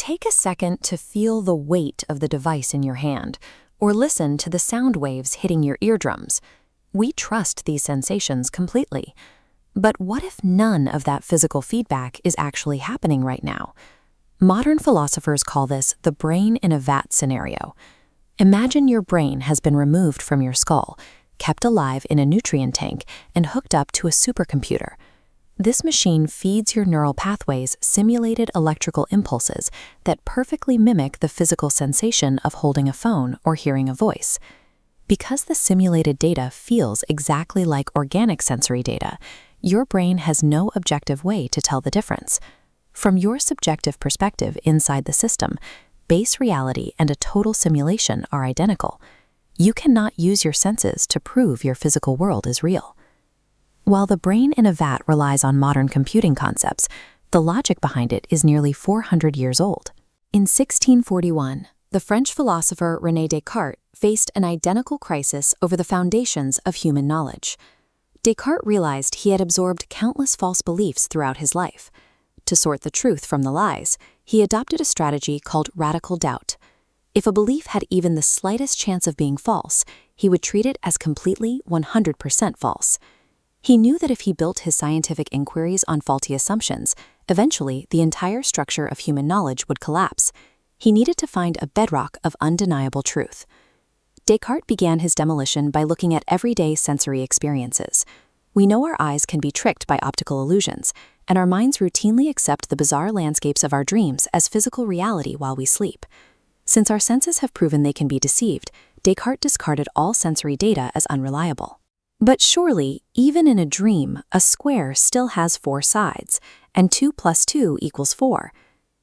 Take a second to feel the weight of the device in your hand, or listen to the sound waves hitting your eardrums. We trust these sensations completely. But what if none of that physical feedback is actually happening right now? Modern philosophers call this the brain in a vat scenario. Imagine your brain has been removed from your skull, kept alive in a nutrient tank, and hooked up to a supercomputer. This machine feeds your neural pathways simulated electrical impulses that perfectly mimic the physical sensation of holding a phone or hearing a voice. Because the simulated data feels exactly like organic sensory data, your brain has no objective way to tell the difference. From your subjective perspective inside the system, base reality and a total simulation are identical. You cannot use your senses to prove your physical world is real. While the brain in a vat relies on modern computing concepts, the logic behind it is nearly 400 years old. In 1641, the French philosopher René Descartes faced an identical crisis over the foundations of human knowledge. Descartes realized he had absorbed countless false beliefs throughout his life. To sort the truth from the lies, he adopted a strategy called radical doubt. If a belief had even the slightest chance of being false, he would treat it as completely 100% false. He knew that if he built his scientific inquiries on faulty assumptions, eventually the entire structure of human knowledge would collapse. He needed to find a bedrock of undeniable truth. Descartes began his demolition by looking at everyday sensory experiences. We know our eyes can be tricked by optical illusions, and our minds routinely accept the bizarre landscapes of our dreams as physical reality while we sleep. Since our senses have proven they can be deceived, Descartes discarded all sensory data as unreliable. But surely, even in a dream, a square still has 4 sides, and 2 + 2 = 4.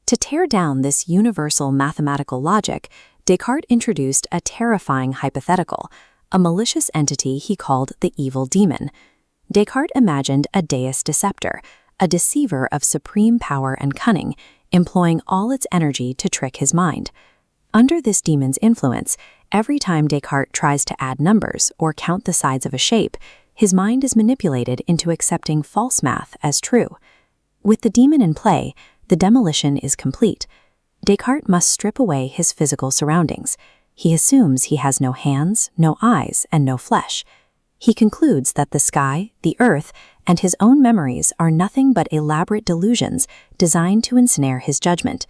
To tear down this universal mathematical logic, Descartes introduced a terrifying hypothetical, a malicious entity he called the evil demon. Descartes imagined a deus deceptor, a deceiver of supreme power and cunning, employing all its energy to trick his mind. Under this demon's influence, every time Descartes tries to add numbers or count the sides of a shape, his mind is manipulated into accepting false math as true. With the demon in play, the demolition is complete. Descartes must strip away his physical surroundings. He assumes he has no hands, no eyes, and no flesh. He concludes that the sky, the earth, and his own memories are nothing but elaborate delusions designed to ensnare his judgment.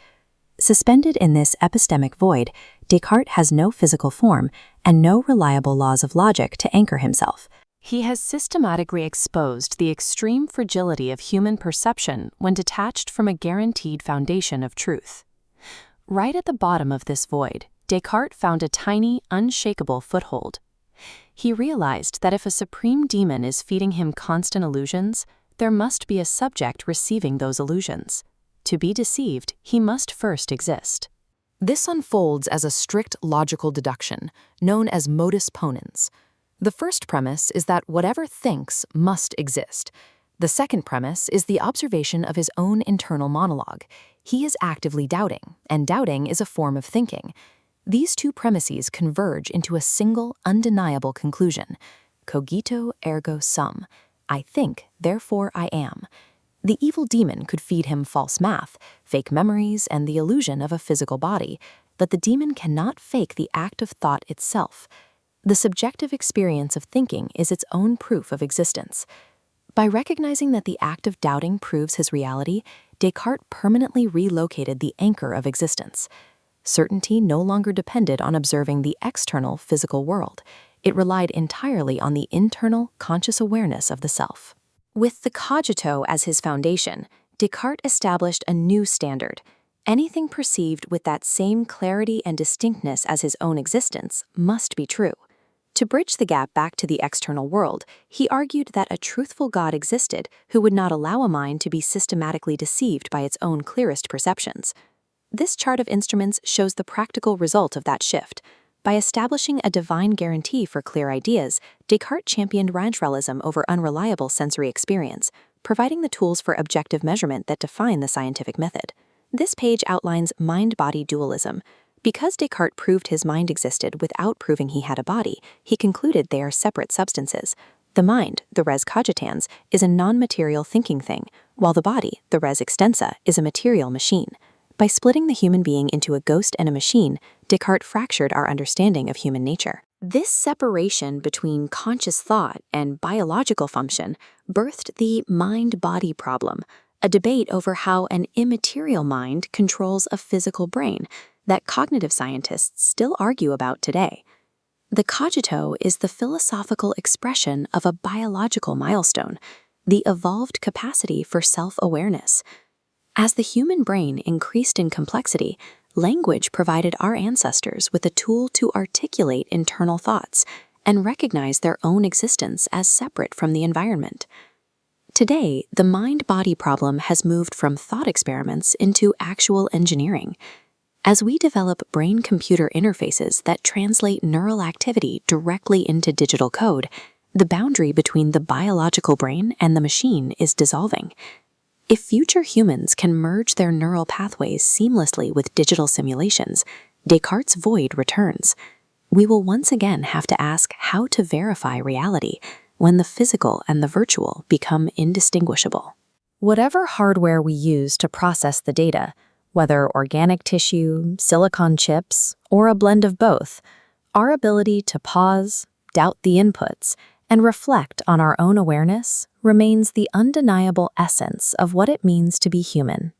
Suspended in this epistemic void, Descartes has no physical form and no reliable laws of logic to anchor himself. He has systematically exposed the extreme fragility of human perception when detached from a guaranteed foundation of truth. Right at the bottom of this void, Descartes found a tiny, unshakable foothold. He realized that if a supreme demon is feeding him constant illusions, there must be a subject receiving those illusions. To be deceived, he must first exist. This unfolds as a strict logical deduction, known as modus ponens. The first premise is that whatever thinks must exist. The second premise is the observation of his own internal monologue. He is actively doubting, and doubting is a form of thinking. These two premises converge into a single, undeniable conclusion. Cogito ergo sum. I think, therefore I am. The evil demon could feed him false math, fake memories, and the illusion of a physical body, but the demon cannot fake the act of thought itself. The subjective experience of thinking is its own proof of existence. By recognizing that the act of doubting proves his reality, Descartes permanently relocated the anchor of existence. Certainty no longer depended on observing the external physical world. It relied entirely on the internal, conscious awareness of the self. With the cogito as his foundation, Descartes established a new standard. Anything perceived with that same clarity and distinctness as his own existence must be true. To bridge the gap back to the external world, he argued that a truthful God existed who would not allow a mind to be systematically deceived by its own clearest perceptions. This chart of instruments shows the practical result of that shift. By establishing a divine guarantee for clear ideas, Descartes championed rationalism over unreliable sensory experience, providing the tools for objective measurement that define the scientific method. This page outlines mind-body dualism. Because Descartes proved his mind existed without proving he had a body, he concluded they are separate substances. The mind, the res cogitans, is a non-material thinking thing, while the body, the res extensa, is a material machine. By splitting the human being into a ghost and a machine, Descartes fractured our understanding of human nature. This separation between conscious thought and biological function birthed the mind-body problem, a debate over how an immaterial mind controls a physical brain that cognitive scientists still argue about today. The cogito is the philosophical expression of a biological milestone, the evolved capacity for self-awareness. As the human brain increased in complexity, language provided our ancestors with a tool to articulate internal thoughts and recognize their own existence as separate from the environment. Today, the mind-body problem has moved from thought experiments into actual engineering. As we develop brain-computer interfaces that translate neural activity directly into digital code, the boundary between the biological brain and the machine is dissolving. If future humans can merge their neural pathways seamlessly with digital simulations, Descartes' void returns. We will once again have to ask how to verify reality when the physical and the virtual become indistinguishable. Whatever hardware we use to process the data, whether organic tissue, silicon chips, or a blend of both, our ability to pause, doubt the inputs, and reflect on our own awareness remains the undeniable essence of what it means to be human.